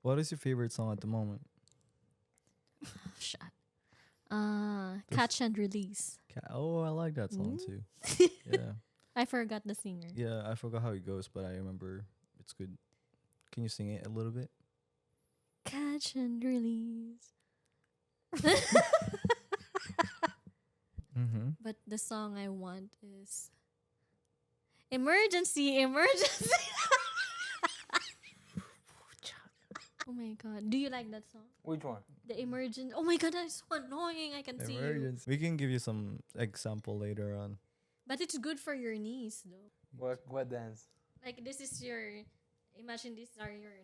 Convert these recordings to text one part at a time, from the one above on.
What is your favorite song at the moment? Shut. Catch and Release. Oh, I like that song too. Yeah. I forgot the singer. Yeah, I forgot how it goes, but I remember it's good. Can you sing it a little bit? Catch and Release. Mm-hmm. But the song I want is Emergency, Emergency. Oh my god. Do you like that song? Which one? The Emergent. Oh my god, that's so annoying. I can see you. Emergency. We can give you some example later on. But it's good for your knees though. What dance? Like this is your imagine these are your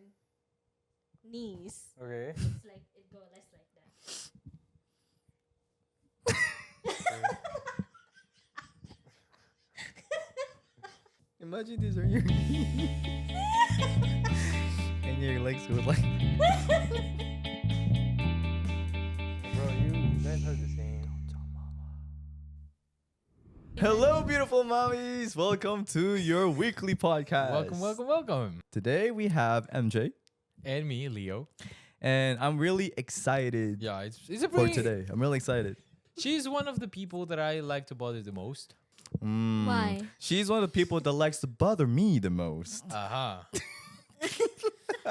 knees. Okay. It's like it goes like that. Imagine these are your and your legs go like. Bro, you guys are the same. Hello, beautiful mommies. Welcome to your weekly podcast. Welcome. Today we have MJ, And me, Leo. and I'm really excited Yeah, it's a for pretty... today. I'm really excited. She's one of the people that I like to bother the most. Why? She's one of the people that likes to bother me the most. Aha.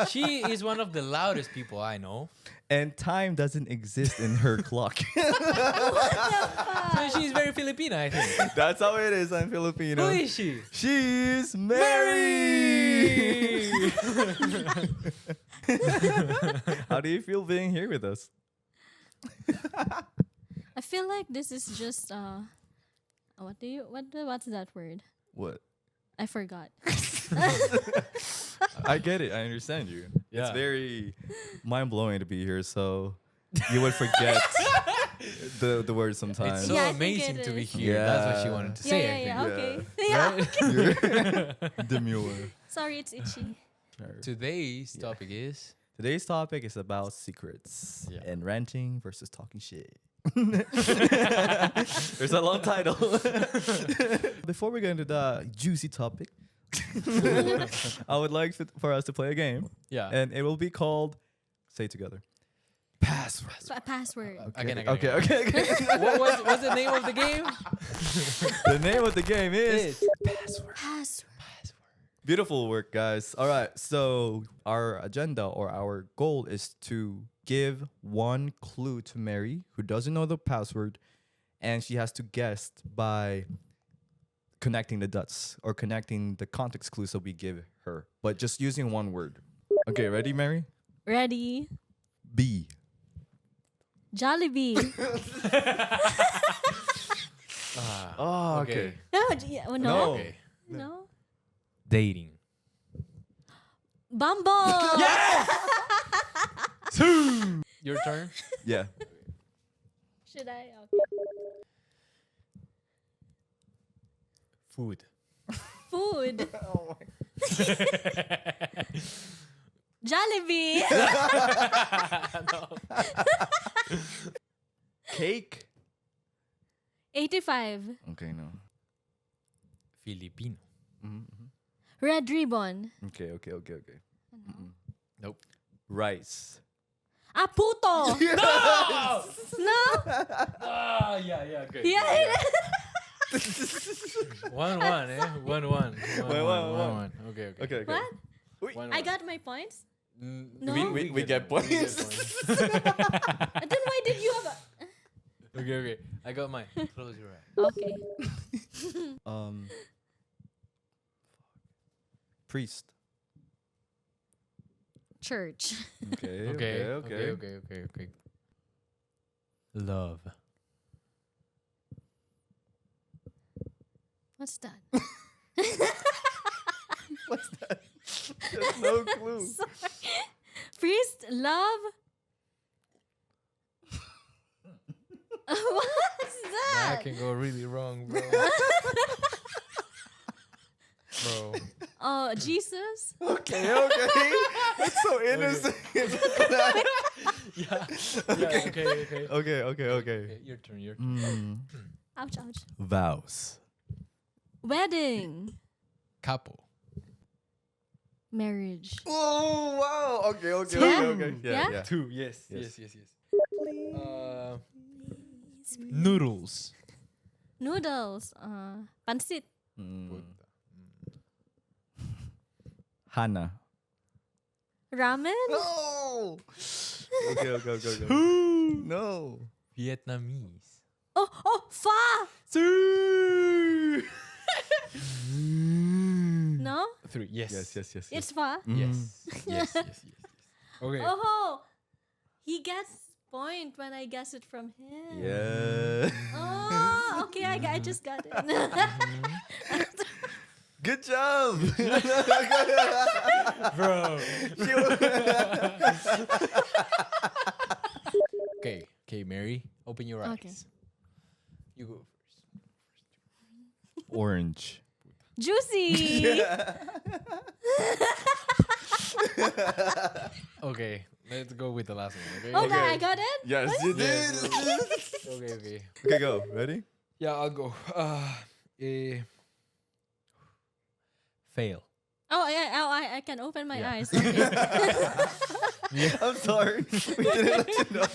She is one of the loudest people I know. And time doesn't exist in her clock. So she's very Filipina, I think. That's how it is. I'm Who Filipino. is she? She's Mary. How do you feel being here with us? I feel like this is just what's that word? What? I forgot. I get it. I understand you. It's Yeah. very mind blowing to be here. So you would forget the word sometimes. It's so Yeah, I think amazing it to be is. here. That's what she Yeah. wanted to Yeah, say, yeah, I yeah. think. Okay. Yeah. Right? Demure. Sorry, it's itchy. Today's topic is... Today's topic is about secrets Yeah. and ranting versus talking shit. There's a long title. Before we get into the juicy topic, I would like for us to play a game, Yeah. and it will be called, say it together, Password. Password. Again. Okay. What's the name of the game? The name of the game is Password. Password. Beautiful work, guys. All right, so our agenda or our goal is to give one clue to Mary, who doesn't know the password, and she has to guess by connecting the dots or connecting the context clues that we give her, but just using one word. Okay, ready, Mary? Ready? B. Jollibee. Oh, Okay. No. No. Okay. No. Dating. Bumble. Your turn. Yeah. Should I? Okay. Food. Food. Jollibee. Cake. 85. Okay, no. Filipino. Red ribbon. Okay. Nope. Rice. Ah, puto. No. Yeah, good. Yeah. 1-1, eh? 1-1. 1-1. Okay. Okay. What? 1-1. I got my points. No. We get points. Then why did you have Okay. I got mine. Close your eyes. Okay. Priest. Church. Okay. Love. What's that? What's that? There's no clue. Priest, love. What's That that? can go really wrong, bro. Bro. Oh, Jesus. Okay. It's so innocent. Yeah. Okay. Okay. Your turn. Ouch. Vows. Wedding. Couple. Marriage. Oh wow. Okay. Okay. Yeah? Okay. Okay. Yeah? Yeah. 2. Yes. Yes. Yes. Noodles. Noodles. Pansit. Mm. Hana. Ramen. No. Okay. Okay. Okay. Okay. No. Vietnamese. Oh, pho. No, 3. Yes. Yes. Yes. Yes. it's pho. Yes. Yes. Okay. Oh, he gets point when I guess it from him. Yeah. Oh, okay. I just got it. Good job. Bro. Okay, Mary, open your eyes. Okay. You go first. Orange. Juicy. Okay, let's go with the last one. Okay. Okay, I got it. Yes, you did. Okay. Okay, go. Ready? Yeah, I'll go. Fail. Oh, yeah. Oh, I can open my Yeah. eyes. Okay. I'm sorry. We didn't let you know.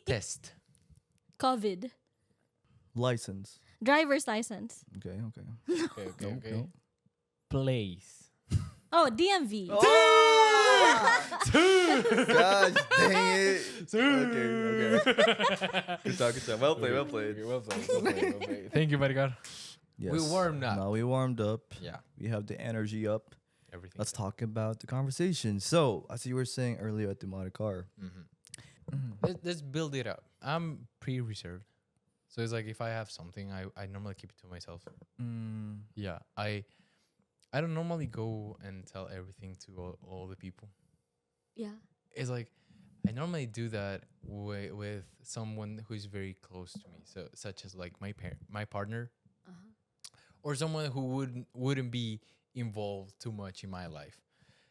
Test. COVID. License. Driver's license. Okay. Okay. Okay. Nope, nope. Place. Oh, DMV. Oh! Gosh, dang it. Okay. Good job. Good job. Well played. Well played. Okay, well played. Thank you, bodyguard. Yes. We warmed up. Now we warmed up. Yeah. We have the energy up. Everything. Let's talk about the conversation. So, as you were saying earlier at the Motor Let's build it up. I'm pretty reserved, so it's like if I have something, I normally keep it to myself. Yeah, I don't normally go and tell everything to all the people. Yeah. It's like I normally do that with someone who is very close to me, so such as like my partner, or someone who wouldn't be involved too much in my life,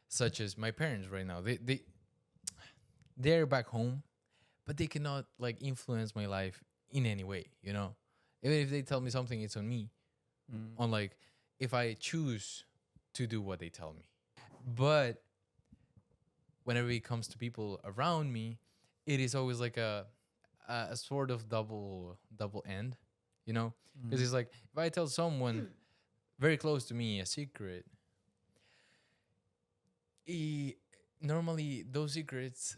such as my parents right now. They're back home, but they cannot like influence my life in any way, you know. Even if they tell me something, it's on me. On like if I choose to do what they tell me. But whenever it comes to people around me, it is always like a sort of double end, you know? Because it's like if I tell someone very close to me a secret, normally those secrets,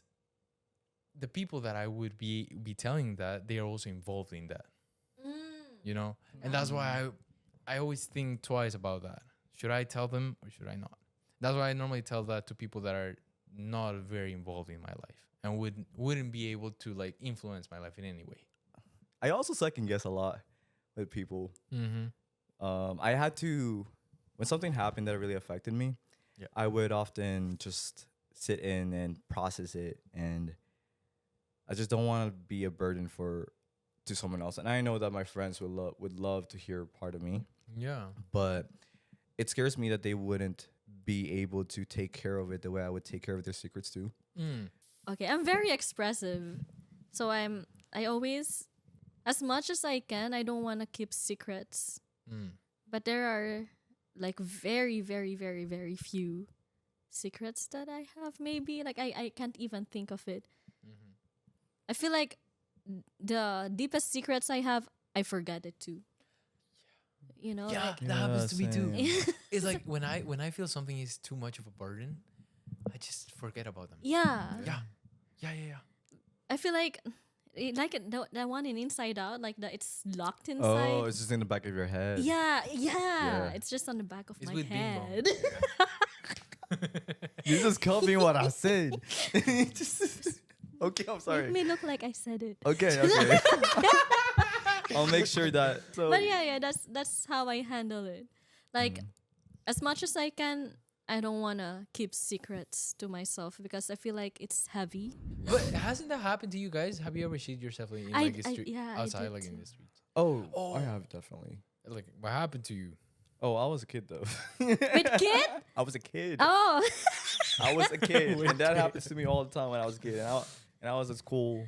the people that I would be telling that, they are also involved in that, you know? And that's why I always think twice about that. Should I tell them or should I not? That's why I normally tell that to people that are not very involved in my life and wouldn't be able to like influence my life in any way. I also second guess a lot with people. I had to, when something happened that really affected me, I would often just sit in and process it, and I just don't want to be a burden to someone else. And I know that my friends would love to hear part of me, Yeah. but it scares me that they wouldn't be able to take care of it the way I would take care of their secrets too. Okay, I'm very expressive. So I always, as much as I can, I don't want to keep secrets. But there are like very, very, very, very few secrets that I have maybe. Like I can't even think of it. I feel like the deepest secrets I have, I forget it too. You know? Yeah, Like, that happens to me too. same. It's like when I feel something is too much of a burden, I just forget about them. yeah. Yeah. I feel like the one in Inside Out, like it's locked inside. Oh, it's just in the back of your head. Yeah. It's just on the back of It's my with Bing Bong. head. You just copying what I said. Okay, I'm sorry. Make me look like I said it. Okay. I'll make sure that. So But yeah, that's how I handle it. Like as much as I can, I don't wanna keep secrets to myself because I feel like it's heavy. But hasn't that happened to you guys? Have you ever shit yourself in like the street yeah, I outside, did like in too. the streets? Oh, I have definitely. Like what happened to you? Oh, I was a kid though. Wait, kid? I was a kid. Oh. I was a kid, and that happens to me all the time when I was a kid, and I was at school.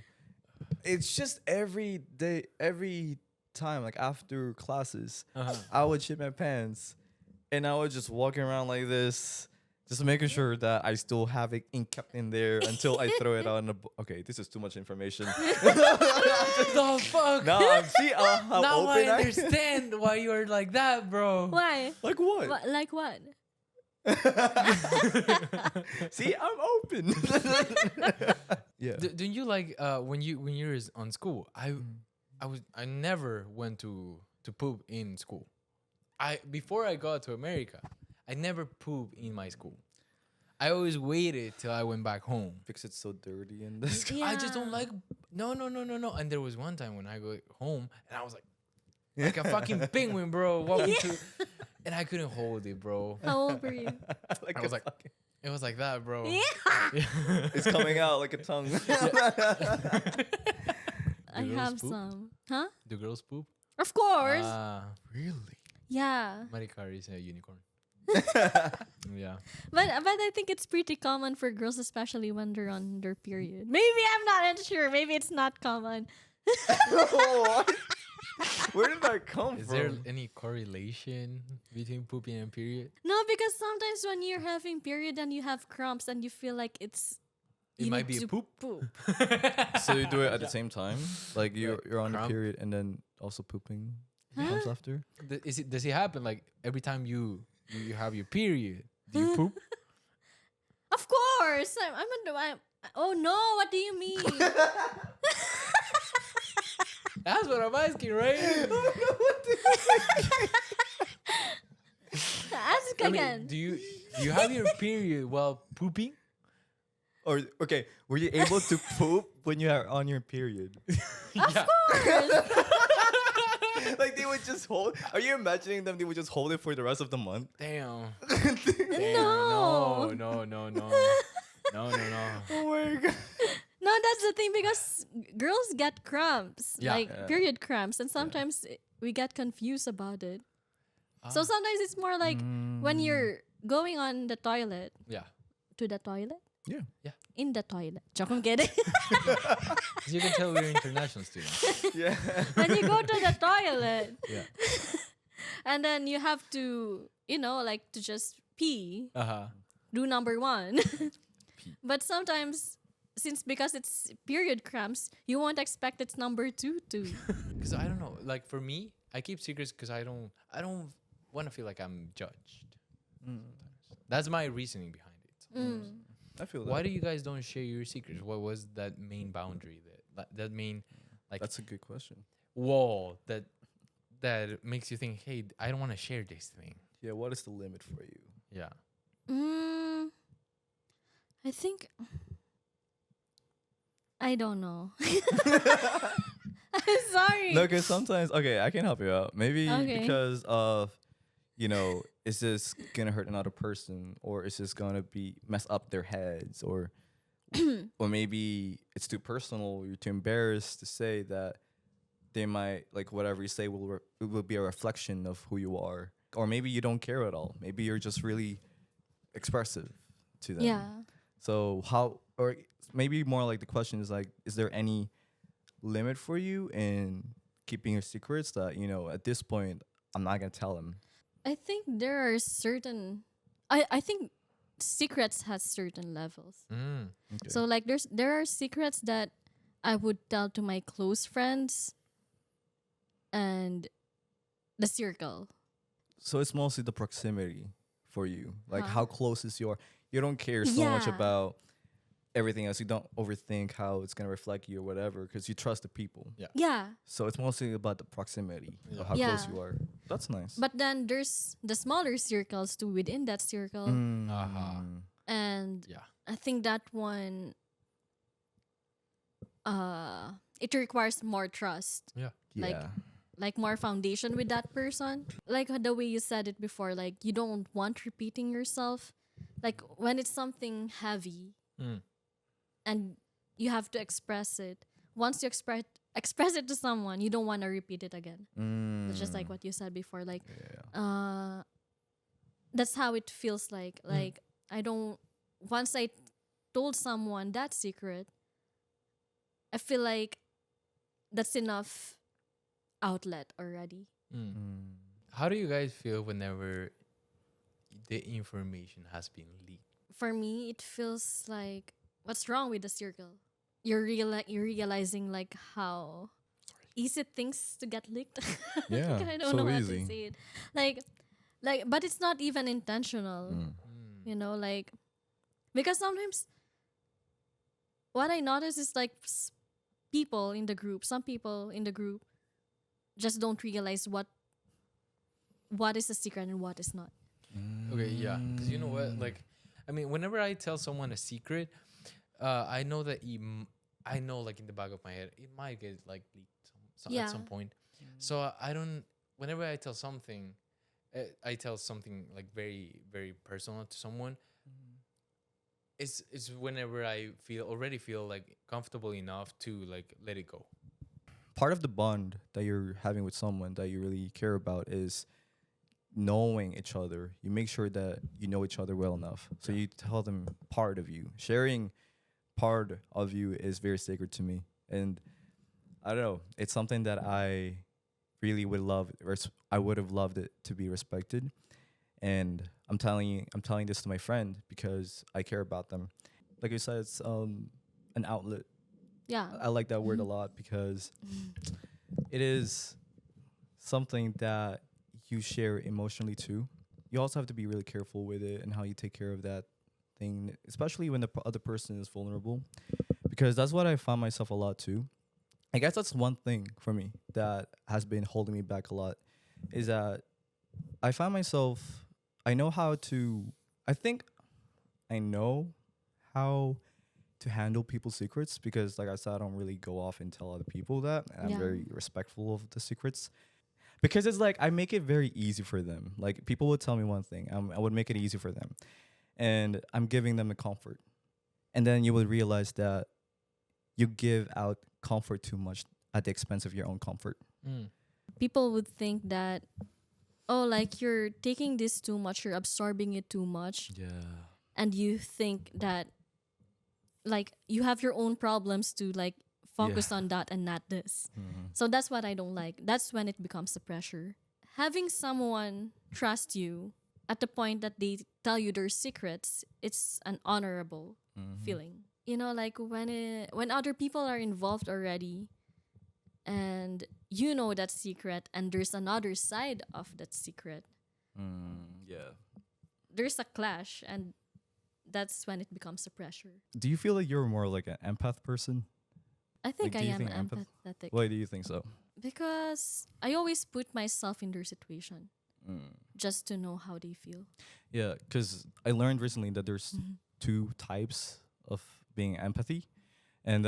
It's just every day, every time, like after classes, I would shit my pants, and I would just walking around like this, Just making sure that I still have it kept in there until I throw it on the. Okay, this is too much information. The fuck? Now see how Now open I understand why you're like that, bro. Why? Like what? Like what? See, I'm open. Yeah. Didn't you like when you were on school? I never went to poop in school. Before I got to America, I never pooped in my school. I always waited till I went back home. Because it's so dirty in this. Yeah. I just don't like no. And there was one time when I go home and I was like a fucking penguin, bro, walking to, and I couldn't hold it, bro. How old were you? Like I was like, it was like that, bro. Yeah. it's coming out like a tongue. I girls have poop? some. Huh? Do girls poop? Of course. Really? Yeah. Marikar is a unicorn. Yeah. But I think it's pretty common for girls, especially when they're on their period. Maybe I'm not sure. Maybe it's not common. What? Where did that come Is from? there any correlation between pooping and period? No, because sometimes when you're having period and you have cramps and you feel like It you might need be a to poop. So you do it at the same time? Like you're on Cramp. the period and then also pooping Huh? comes after? Does it happen like every time you have your period? Do you poop? Of course. I'm oh no, what do you mean? That's what I'm asking, right? Ask I mean, again. do you have your period while pooping? Or okay, were you able to poop when you are on your period? Of course. Like they would just hold. Are you imagining them? They would just hold it for the rest of the month. Damn. No. No. No. Oh my god. No, that's the thing because girls get cramps, Yeah. like Yeah. period cramps, and sometimes we get confused about it. So Ah. sometimes it's more like when you're going on the toilet, Yeah. to the toilet, Yeah. in the toilet. Joke, I'm kidding. As you can tell, we're international students. Yeah. When you go to the toilet, Yeah. and then you have to, like to just pee, Uh-huh. do number one. But sometimes, because it's period cramps, you won't expect it's number two too. Because I don't know. Like for me, I keep secrets because I don't want to feel like I'm judged. That's my reasoning behind it. Mm. I feel that. Why do you guys don't share your secrets? What was that main boundary that main like That's a good question. wall that makes you think, hey, I don't want to share this thing? Yeah. What is the limit for you? Yeah. I think I don't know. I'm sorry. No, because sometimes I can help you out. Maybe Okay. because of is this gonna hurt another person, or is this gonna be mess up their heads, or or maybe it's too personal. You're too embarrassed to say that they might like whatever you say it will be a reflection of who you are, or maybe you don't care at all. Maybe you're just really expressive to them. Yeah. So how, or maybe more like the question is like, is there any limit for you in keeping your secrets that, at this point, I'm not going to tell them? I think there are certain I think secrets has certain levels. Mm. Okay. So like there are secrets that I would tell to my close friends and the circle. So it's mostly the proximity for you. Like Huh. how close is you don't care so much Yeah. about everything else. You don't overthink how it's going to reflect you or whatever because you trust the people. Yeah. So it's mostly about the proximity Yeah. of how close Yeah. you are. That's nice. But then there's the smaller circles too within that circle. Mm. Uh-huh. And Yeah. I think that one it requires more trust. Yeah. Like more foundation with that person. Like the way you said it before, like you don't want repeating yourself. Like when it's something heavy Mm. and you have to express it. Once you express it to someone, you don't want to repeat it again. It's just like what you said before. Like Yeah. that's how it feels like. Like I don't once I told someone that secret, I feel like that's enough outlet already. Mm. How do you guys feel whenever the information has been leaked? For me, it feels like what's wrong with the circle? You're realizing like how easy things to get leaked. Yeah, I don't so know how easy. to say it. Like, but it's not even intentional. Mm. You know, like because sometimes what I notice is like people in the group, some people in the group just don't realize what is a secret and what is not. Okay, yeah, because you know what, like, I mean, whenever I tell someone a secret, I know that I know, like, in the back of my head, it might get like leaked at some Yeah. point. So I don't. Whenever I tell something, I tell something like very very personal to someone. It's whenever I already feel like comfortable enough to like let it go. Part of the bond that you're having with someone that you really care about is knowing each other. You make sure that you know each other well enough. So you tell them part of you. Sharing part of you is very sacred to me. And I don't know, it's something that I really would love, I would have loved it to be respected. And I'm telling this to my friend because I care about them. Like you said, it's an outlet. Yeah. I like that word a lot because it is something that you share emotionally too. You also have to be really careful with it and how you take care of that thing, especially when the other person is vulnerable, because that's what I found myself a lot too. I guess that's one thing for me that has been holding me back a lot is that I find myself, I know how to, I think I know how to handle people's secrets because, like I said, I don't really go off and tell other people that. And Yeah. I'm very respectful of the secrets because it's like I make it very easy for them. Like people would tell me one thing, I would make it easy for them, and I'm giving them a comfort. And then you would realize that you give out comfort too much at the expense of your own comfort. People would think that, oh, like you're taking this too much, you're absorbing it too much, Yeah. and you think that like you have your own problems to like focus Yeah. on that and not this. Mhm. So that's what I don't like. That's when it becomes a pressure. Having someone trust you at the point that they tell you their secrets, it's an honorable feeling. You know, like when other people are involved already and you know that secret and there's another side of that secret, Yeah. there's a clash and that's when it becomes a pressure. Do you feel like you're more like an empath person? I think do I you am think empath- empathetic Why do you think so? because I always put myself in their situation just to know how they feel. Yeah, because I learned recently that there's two types of being empathy, and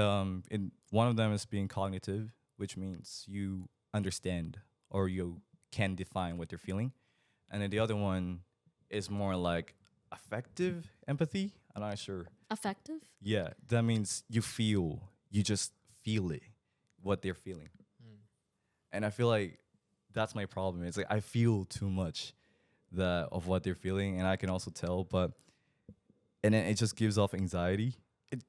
in one of them is being cognitive, which means you understand or you can define what they're feeling, and then the other one is more like affective empathy. I'm not sure. Affective? Yeah, that means you just feel it, what they're feeling, and I feel like that's my problem. It's like I feel too much that of what they're feeling, and I can also tell, but and then it just gives off anxiety.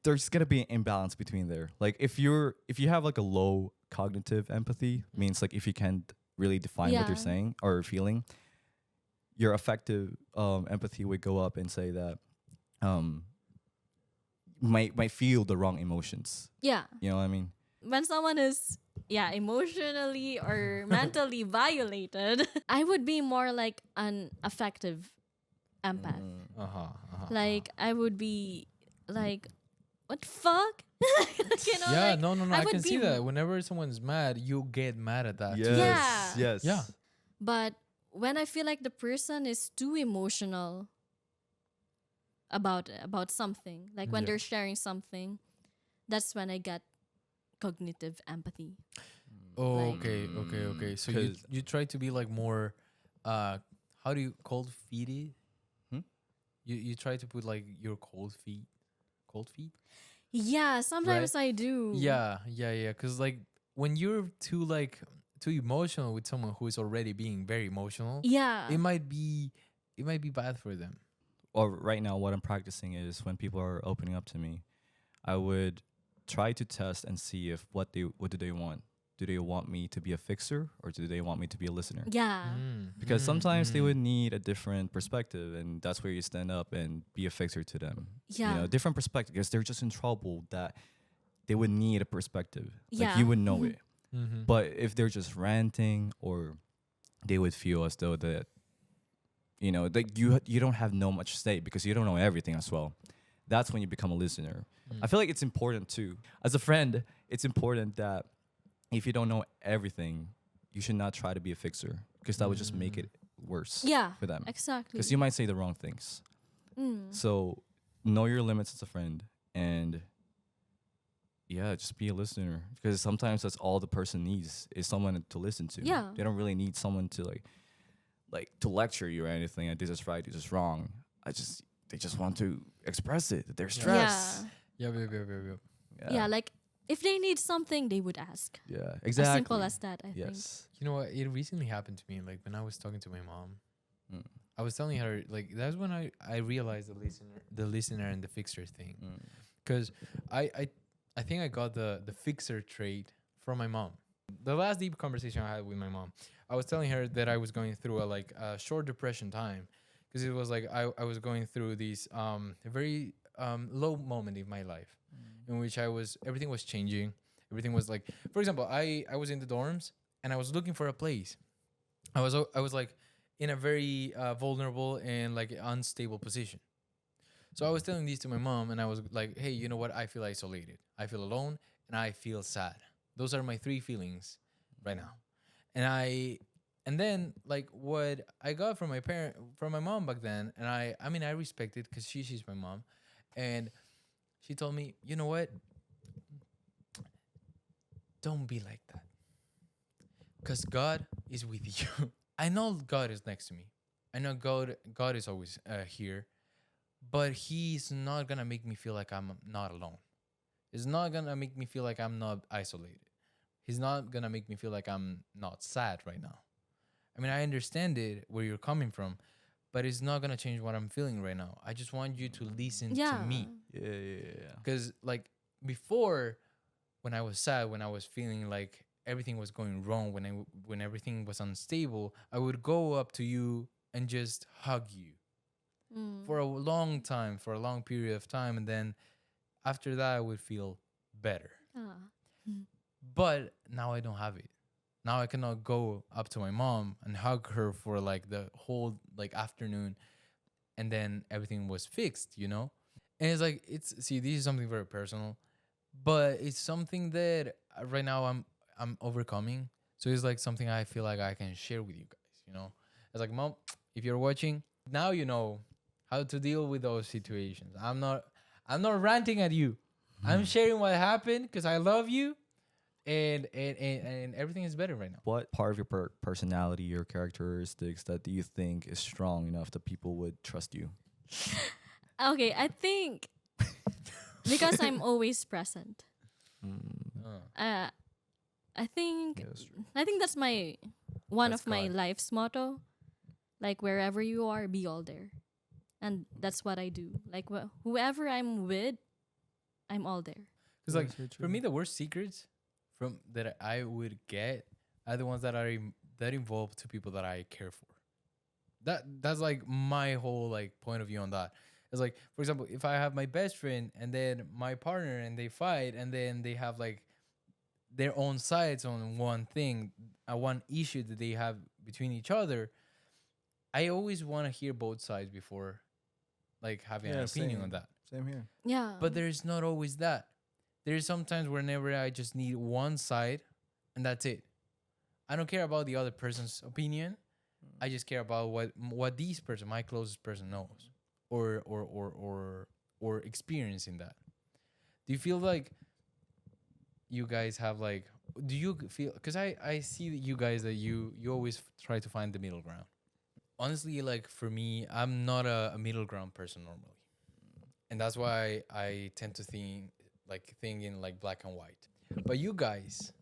There's gonna be an imbalance between there. Like if you have like a low cognitive empathy, means like if you can't really define what they're Yeah. saying or feeling, your affective empathy would go up and say that might feel the wrong emotions. Yeah. You know what I mean? When someone is emotionally or mentally violated, I would be more like an affective empath. Like I would be like, what the fuck? You know, Yeah, like, no, I I would can see be that. Whenever someone's mad, you get mad at that. too. Yeah. Yes. Yeah. But when I feel like the person is too emotional about something, like when Yeah. they're sharing something, that's when I get cognitive empathy. Oh, Like- okay. So you 'Cause- you try to be like more, how do you cold feet it? Hmm? You try to put like your cold feet. Yeah, sometimes I do. Yeah. Cause like when you're too emotional with someone who is already being very emotional, Yeah. it might be bad for them. Or right now, what I'm practicing is when people are opening up to me, I would try to test and see if what do they want. do they want me to be a fixer or do they want me to be a listener? Yeah. Because sometimes they would need a different perspective, and that's where you stand up and be a fixer to them. Yeah. You know, different perspective because they're just in trouble that they would need a perspective. Like Yeah. you would know Mhm. it. But if they're just ranting, or they would feel as though that, you know, that you don't have no much say because you don't know everything as well. That's when you become a listener. I feel like it's important too. As a friend, it's important that if you don't know everything, you should not try to be a fixer because that would just make it worse Yeah. for them. Exactly. Because you might say the wrong things. So know your limits as a friend, and yeah, just be a listener because sometimes that's all the person needs is someone to listen to. Yeah. They don't really need someone to like to lecture you or anything. Like, this is right, this is wrong. They just want to express it. They're stressed. Yeah. Yeah. Like if they need something, they would ask. Yeah, As exactly. simple as that, I think. Yes. You know what? It recently happened to me. Like when I was talking to my mom, Mm. I was telling her like that's when I realized the listener and the fixer thing. Mm. Because I think I got the fixer trait from my mom. The last deep conversation I had with my mom, I was telling her that I was going through a short depression time because it was like I was going through these a very low moment in my life in which everything was changing. Everything was like, for example, I was in the dorms and I was looking for a place. I was like in a very vulnerable and like unstable position. So I was telling these to my mom, and I was like, "Hey, you know what? I feel isolated. I feel alone, and I feel sad. Those are my three feelings right now." And then like what I got from my mom back then, and I mean I respect it because she's my mom, and she told me, "You know what? Don't be like that, because God is with you." I know God is next to me. I know God is always here. But he's not gonna make me feel like I'm not alone. He's not gonna make me feel like I'm not isolated. He's not gonna make me feel like I'm not sad right now. I mean, I understand it where you're coming from, but it's not gonna change what I'm feeling right now. I just want you to listen Yeah. to me. Yeah. Because like before, when I was sad, when I was feeling like everything was going wrong, when everything was unstable, I would go up to you and just hug you for a long time, for a long period of time, and then after that I would feel better. But now I don't have it. Now I cannot go up to my mom and hug her for like the whole like afternoon and then everything was fixed, you know? And it's like this is something very personal, but it's something that right now I'm overcoming. So it's like something I feel like I can share with you guys, you know? It's like, Mom, if you're watching, now you know how to deal with those situations. I'm not ranting at you. I'm sharing what happened because I love you, and everything is better right now. What part of your personality, your characteristics that do you think is strong enough that people would trust you? Okay, I think because I'm always present. I think Yeah, that's true. that's one That's of my God. life's motto. Like wherever you are, be all there. And that's what I do. Like whoever I'm with, I'm all there. Because like for me, the worst secrets from that I would get are the ones that are that involve two people that I care for. That's like my whole like point of view on that. It's like, for example, if I have my best friend and then my partner and they fight and then they have like their own sides on one thing, one issue that they have between each other, I always want to hear both sides before like having an opinion on that. Same here. Yeah. But there's not always that. There's sometimes whenever I just need one side and that's it. I don't care about the other person's opinion. I just care about what this person, my closest person, knows or experiencing that. Do you feel like you guys have like, do you feel, because I see that you guys that you always try to find the middle ground. Honestly, like for me, I'm not a middle ground person normally. And that's why I tend to think in like black and white. But you guys,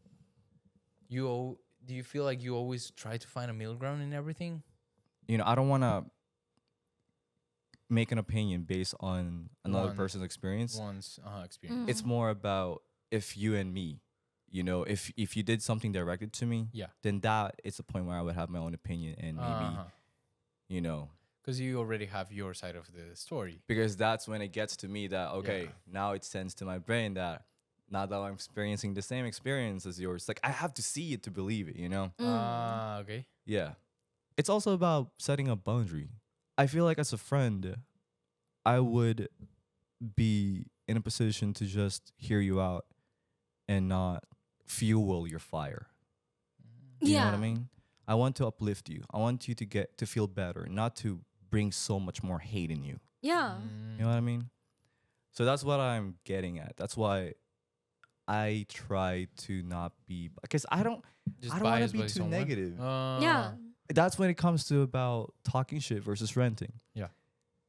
do you feel like you always try to find a middle ground in everything? You know, I don't want to make an opinion based on another One- person's experience. One's experience. It's more about if you and me you know, if you did something directed to me, Yeah. then that is a point where I would have my own opinion and maybe, you know, Because you already have your side of the story. because that's when it gets to me that okay, Yeah. now it sends to my brain that now that I'm experiencing the same experience as yours, like I have to see it to believe it, you know? Okay. Yeah. It's also about setting a boundary. I feel like as a friend, I would be in a position to just hear you out and not fuel your fire. You know what I mean? I want to uplift you. I want you to get to feel better, not to bring so much more hate in you. Yeah. You know what I mean? So that's what I'm getting at. That's why I try to not be, because I don't want to biased be by too someone? negative. Yeah. That's when it comes to about talking shit versus ranting. Yeah.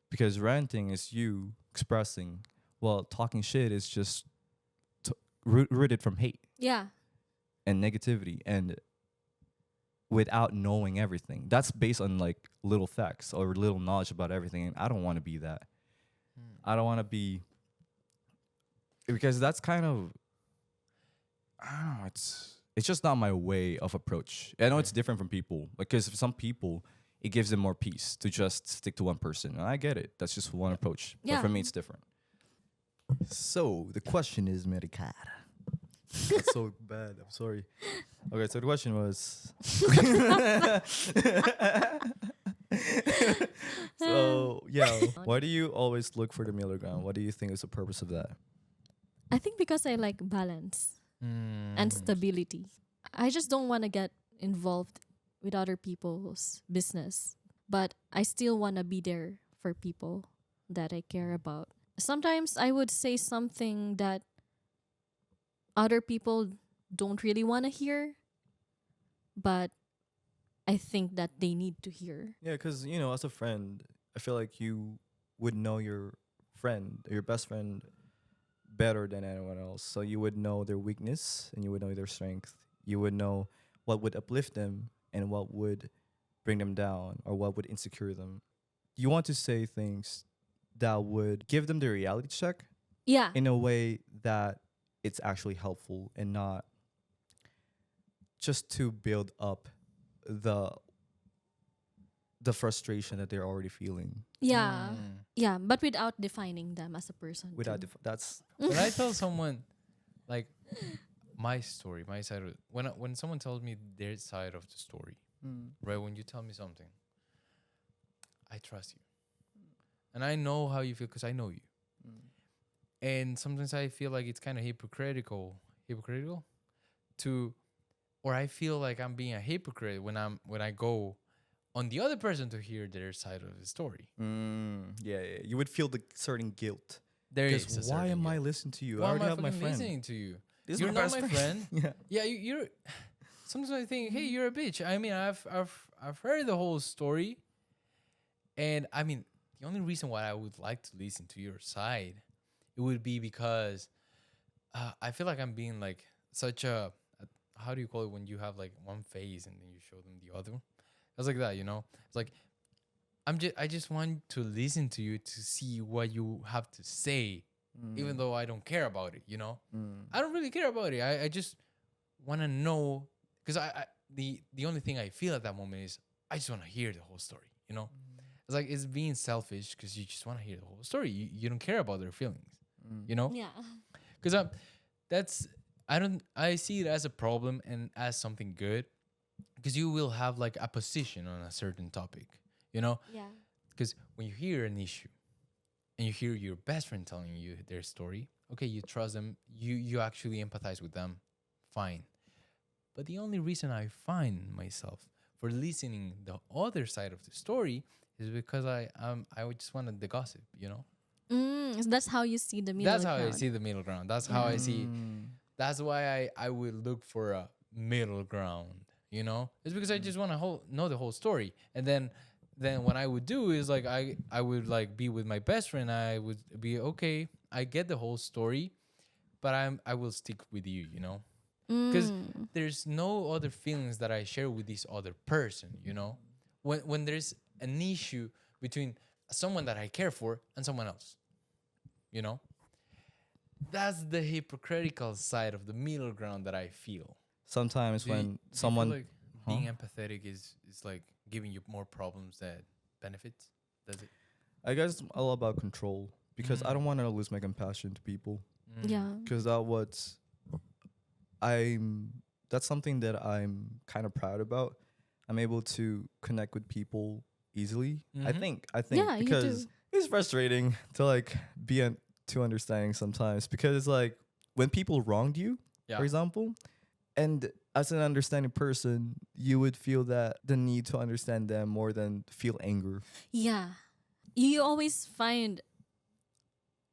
Because ranting is you expressing, while talking shit is just rooted from hate Yeah. and negativity and without knowing everything. That's based on like little facts or little knowledge about everything. And I don't want to be that. I don't want to be, because that's kind of, I don't know, it's just not my way of approach. I know it's different from people, because for some people it gives them more peace to just stick to one person. And I get it. That's just one approach. But Yeah. for me it's different. So the question is, Medicare. That's so bad. I'm sorry. Okay, so the question was so yeah, why do you always look for the middle ground? What do you think is the purpose of that? I think because I like balance and stability. I just don't want to get involved with other people's business, but I still want to be there for people that I care about. Sometimes I would say something that other people don't really want to hear, but I think that they need to hear. Yeah, because you know, as a friend, I feel like you would know your friend, your best friend, better than anyone else. So you would know their weakness and you would know their strength. You would know what would uplift them and what would bring them down or what would insecure them. You want to say things that would give them the reality check Yeah. in a way that it's actually helpful and not just to build up the frustration that they're already feeling. Yeah. Yeah, but without defining them as a person. Without too. that's When I tell someone, like, my story, my side of it, when someone tells me their side of the story, right? When you tell me something, I trust you, and I know how you feel because I know you. And sometimes I feel like it's kind of hypocritical to, or I feel like I'm being a hypocrite when I go on the other person to hear their side of the story. yeah. You would feel the certain guilt. There is a Because why certain am I guilt. listening to you? Why I am already I have my fucking friend. listening to you? This is You're my not best my friend. yeah. Yeah, you're. Sometimes I think, hey, you're a bitch. I mean, I've heard the whole story, and I mean, the only reason why I would like to listen to your side, it would be because I feel like I'm being like such a how do you call it when you have like one face and then you show them the other? It's like that, you know. It's like I just want to listen to you to see what you have to say, even though I don't care about it, you know. I don't really care about it. I just want to know, because the only thing I feel at that moment is I just want to hear the whole story, you know. It's like it's being selfish because you just want to hear the whole story. You don't care about their feelings, you know. Yeah. Because I see it as a problem and as something good, because you will have like a position on a certain topic, you know. Yeah. Because when you hear an issue and you hear your best friend telling you their story, okay, you trust them, you actually empathize with them, fine. But the only reason I find myself for listening the other side of the story is because I would just wanted the gossip, you know. That's how you see the middle That's how ground. I see the middle ground. That's how I see. That's why I would look for a middle ground. You know, it's because I just want to know the whole story, and then what I would do is like I would like be with my best friend. I would be okay. I get the whole story, but I will stick with you. You know, because there's no other feelings that I share with this other person. You know, when there's an issue between someone that I care for and someone else, you know, that's the hypocritical side of the middle ground that I feel. Sometimes Do you- when do you feel someone, like being empathetic is like giving you more problems than benefits. Does it? I guess it's all about control because I Mm. don't want to lose my compassion to people Mm. Yeah. because that's something that I'm kind of proud about. I'm able to connect with people easily. I Mhm. think Yeah, you because do. it's frustrating to like too understanding sometimes because it's like when people wronged you, Yeah. for example, and as an understanding person, you would feel that the need to understand them more than feel anger. Yeah. You always find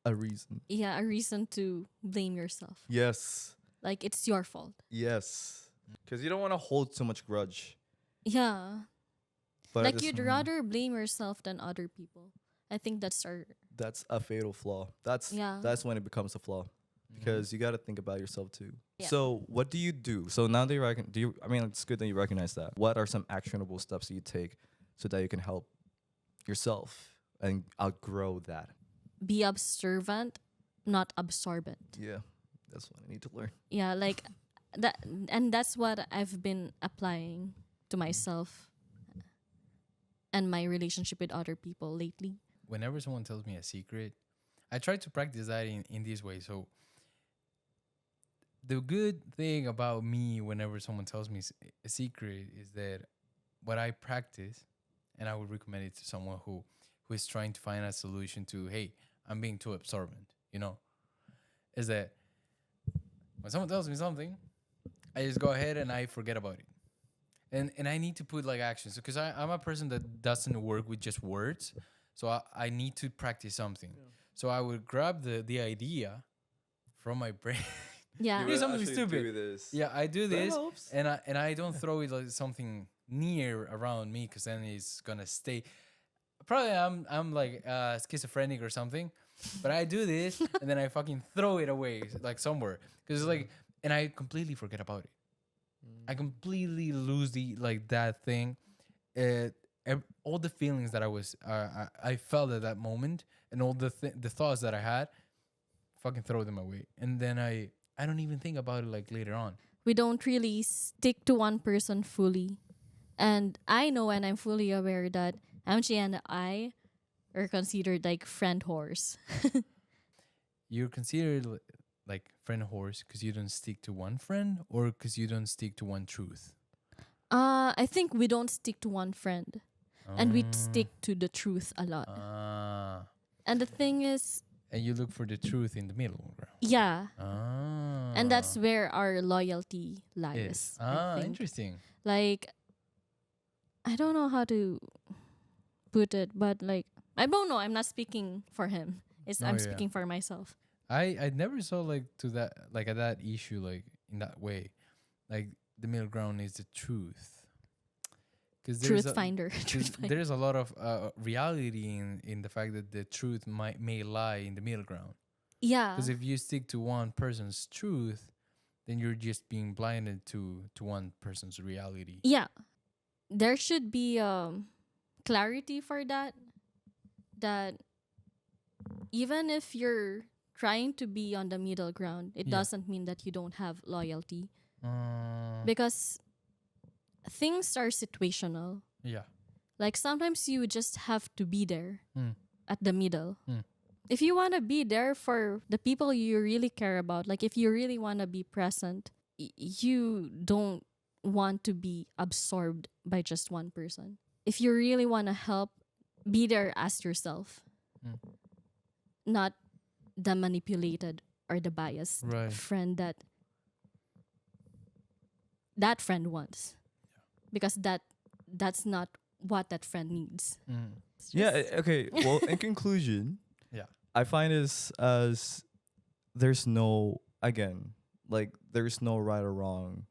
A reason. a reason to blame yourself. Yes. Like it's your fault. Yes. Because you don't want to hold so much grudge. Yeah. But at Like the you'd same- rather blame yourself than other people. I think that's our that's a fatal flaw. That's Yeah. that's when it becomes a flaw. Because you got to think about yourself too. Yeah. So, what do you do? So now that I mean, it's good that you recognize that. What are some actionable steps that you take so that you can help yourself and outgrow that? be observant, not absorbent. Yeah, that's what I need to learn. Yeah, like that, and that's what I've been applying to myself and my relationship with other people lately. Whenever someone tells me a secret, I try to practice that in this way. So the good thing about me whenever someone tells me a secret is that what I practice, and I would recommend it to someone who is trying to find a solution to, hey, I'm being too absorbent, is that when someone tells me something, I just go ahead and I forget about it. And I need to put like actions because I'm a person that doesn't work with just words. So I need to practice something. So I would grab the idea from my brain. Yeah. Do something stupid. Yeah, I do That this, helps. and I don't throw it like something near around me because then it's gonna stay. Probably I'm like schizophrenic or something, but I do this and then I fucking throw it away like somewhere because it's like, and I completely forget about it. I completely lose that thing. All the feelings that I felt at that moment and all the thoughts that I had, fucking throw them away, and then I don't even think about it like later on. We don't really stick to one person fully. And I know and I'm fully aware that MJ and I are considered like friend whores. You're considered like friend horse because you don't stick to one friend or because you don't stick to one truth. I think we don't stick to one friend. And we stick to the truth a lot. And the thing is, And you look for the truth in the middle ground. yeah. And that's Ah. where our loyalty lies. I think. Interesting. Like, I don't know how to put it, but like, I don't know. I'm not speaking for him. I'm yeah. speaking for myself. I never saw like to that like at that issue like in that way, like the middle ground is the truth. Because Truth finder. Truth finder. there's a lot of reality in the fact that the truth may lie in the middle ground. Yeah. Because if you stick to one person's truth, then you're just being blinded to one person's reality. Yeah. There should be clarity for that. That even if you're trying to be on the middle ground, it Yeah. doesn't mean that you don't have loyalty. Uh, Because things are situational. yeah. Like sometimes you just have to be there Mm. at the middle. Mm. If you want to be there for the people you really care about, like if you really want to be present, you don't want to be absorbed by just one person. If you really want to help, be there as yourself, Mm. not the manipulated or the biased Right. friend that friend wants. Because that's not what that friend needs. Mm. It's Yeah. just- Okay. Well, in conclusion, Yeah. I find this as there's no there's no right or wrong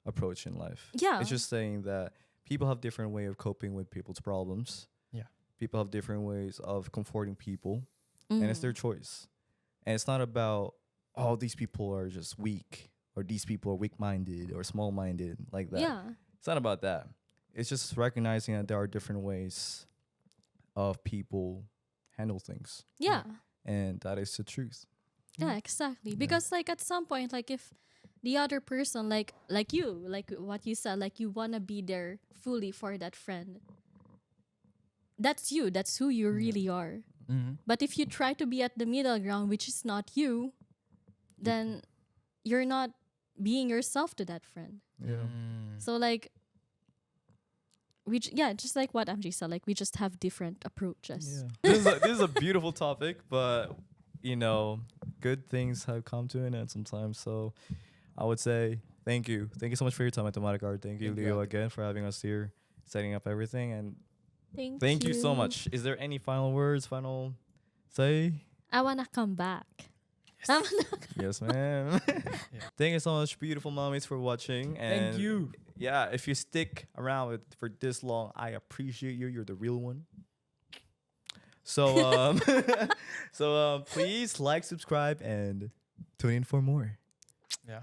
approach in life. Yeah. It's just saying that people have different way of coping with people's problems. Yeah. People have different ways of comforting people, and it's their Mhm. choice. And it's not about these people are just weak or these people are weak-minded or small-minded like that. Yeah. It's not about that. It's just recognizing that there are different ways of people handle things, Yeah. and that is the truth. Yeah, exactly. Because like at some point, like if the other person, like you, like what you said, like you wanna be there fully for that friend. That's you. That's who you really are. But if you try to be at the middle ground, which is not you, then you're not being yourself to that friend. Yeah. So like just like what MJ said, like we just have different approaches. Yeah. This is a beautiful topic, but you know, good things have come to an end sometimes. So I would say thank you. Thank you so much for your time at Tomatic. Thank you, Thank you, Leo, Ate. again for having us here, setting up everything. And Thank thank you so much. Is there any final words, final say? I wanna come back. Yes, ma'am. Thank you so much, beautiful mommies, for watching. And Thank you. yeah, if you stick around for this long, I appreciate you. You're the real one. So please like, subscribe, and tune in for more. Yeah.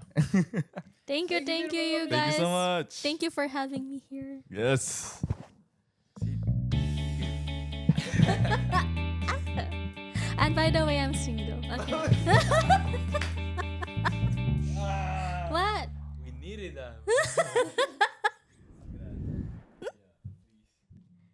Thank you, you Thank guys. you so much. Thank you for having me here. Yes. And by the way, I'm single. Okay. What? We needed that.